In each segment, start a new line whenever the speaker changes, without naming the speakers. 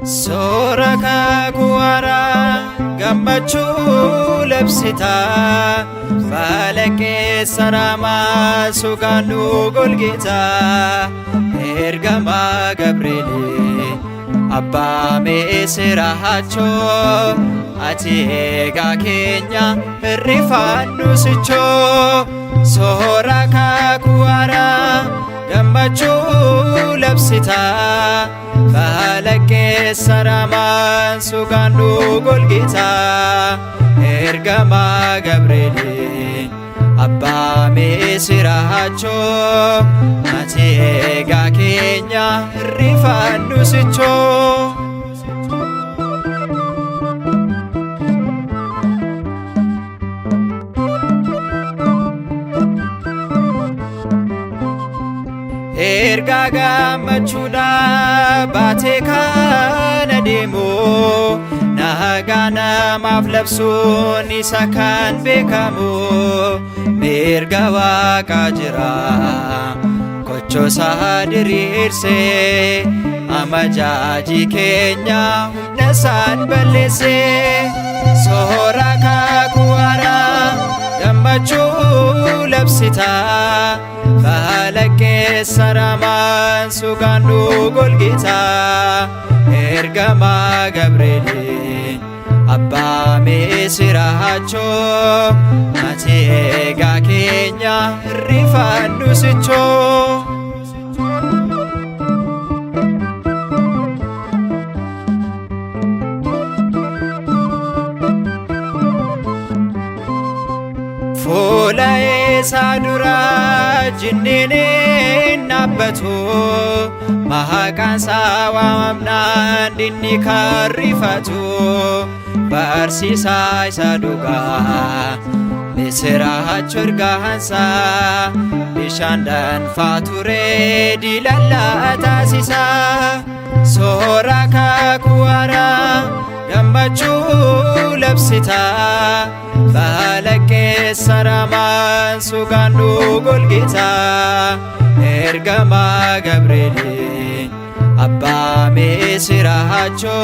Soora kakuwara gammachuu labsita Falaqee saramaa sugaanu golgita Ergama Gabrieli Abbaa meesiraachoo ati eegaa keenya hirrifannu sichoo Soora kakuwara gammachuu labsita Falaqee saramaa sugaanu golgita Ergama Gabrieli Abbaa meesiraachoo ati eegaa keenya hirrifannu sichoo Erga gammachuudha baatee kana deemu nagaa namaaf labsuun isa kan beekamu mirga Waaqaa jira gochoosaa diriirsee amajaajii keenya humna isaan balleessee Soora kakuwara gammachuu labsita Falaqee saramaa sugaanu golgita Ergama Gabrieli Abbaa meesiraachoo ati eegaa keenya hirrifannu sichoo Fuula isaa duraa jinneen dhaabbatu maqaan isaa waamamnaan dinni kan rifatu barsiisaa isa dhugaa misiraachuu ergaansaa bishaan danfaa turee diilallaa taasisa Soora kakuwara gammachuu labsita Falaqee saramaa sugaanu golgita Ergama Gabrieli Abbaa meesiraachoo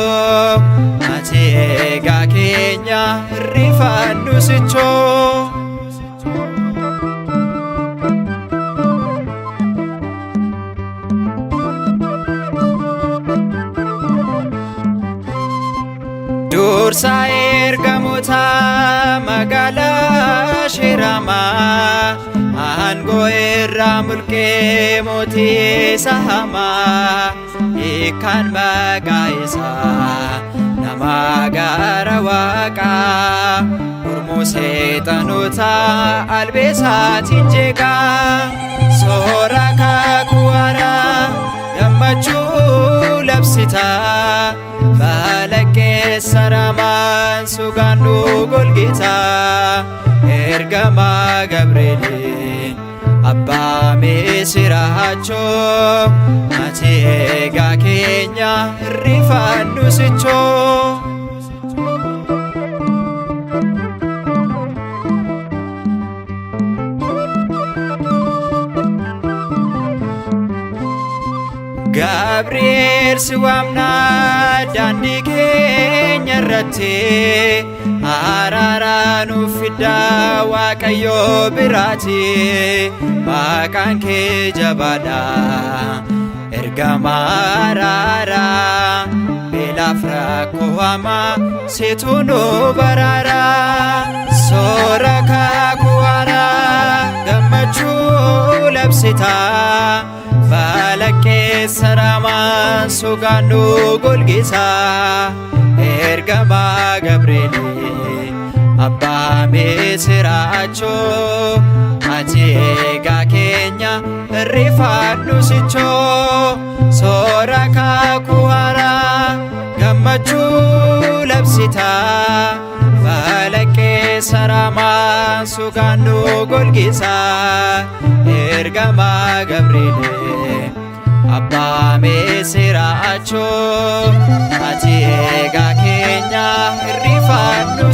ati eegaa keenya hirrifannu sichoo Dursa ergamoota magaalaa Shiramaa aangoo irraa mulqee mootii isa hamaa hiikaan maqaa isaa nama gara Waaqaa gurmuu seexanoota albeesaatiin jeeqaa Soora kakuwara gammachuu labsita Falaqee saramaa sugaanu golgita Ergama Gabrieli Abbaa meesiraachoo ati eegaa keenya hirrifannu sichoo Gabriel si waamnaa daandii keenya irratti araara nuuf fiddaa Waaqayyoo biraati maqaan kee jabaadha ergama araaraa beelaaf rakkoo hamaa situ nu baraara Soora kakuwara gammachuu labsita Falaqee saramaa sugaanu golgita Ergama Gabrieli Abbaa meesiraachoo ati eegaa keenya hirrifannu sichoo Soora kakuwara gammachuu labsita Falaqee saramaa sugaanu golgita Ergama Gabrieli Abbaa meesiraachoo ati eegaa keenya hirrifannu